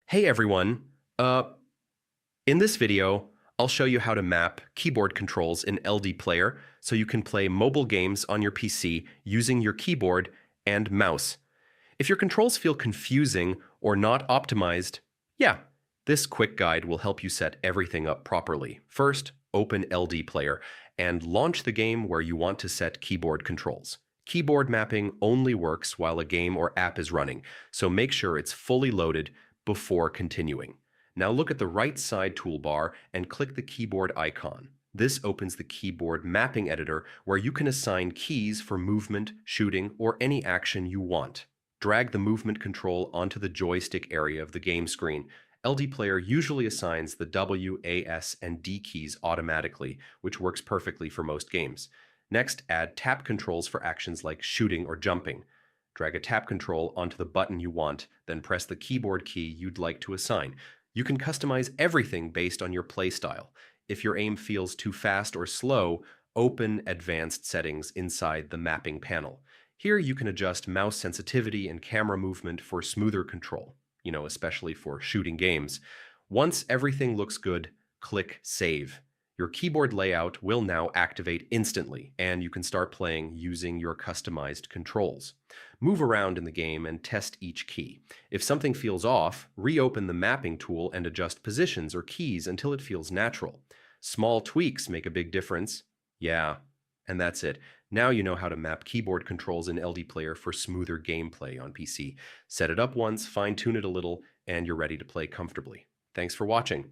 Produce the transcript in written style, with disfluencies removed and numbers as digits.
Hey everyone. In this video, I'll show you how to map keyboard controls in LDPlayer so you can play mobile games on your PC using your keyboard and mouse. If your controls feel confusing or not optimized, yeah, this quick guide will help you set everything up properly. First, open LDPlayer and launch the game where you want to set keyboard controls. Keyboard mapping only works while a game or app is running, so make sure it's fully loaded before continuing. Now look at the right side toolbar and click the keyboard icon. This opens the keyboard mapping editor where you can assign keys for movement, shooting, or any action you want. Drag the movement control onto the joystick area of the game screen. LDPlayer usually assigns the W, A, S, and D keys automatically, which works perfectly for most games. Next, add tap controls for actions like shooting or jumping. Drag a tap control onto the button you want, then press the keyboard key you'd like to assign. You can customize everything based on your playstyle. If your aim feels too fast or slow, open advanced settings inside the mapping panel. Here you can adjust mouse sensitivity and camera movement for smoother control, especially for shooting games. Once everything looks good, click Save. Your keyboard layout will now activate instantly, and you can start playing using your customized controls. Move around in the game and test each key. If something feels off, reopen the mapping tool and adjust positions or keys until it feels natural. Small tweaks make a big difference. Yeah, and that's it. Now you know how to map keyboard controls in LDPlayer for smoother gameplay on PC. Set it up once, fine-tune it a little, and you're ready to play comfortably. Thanks for watching.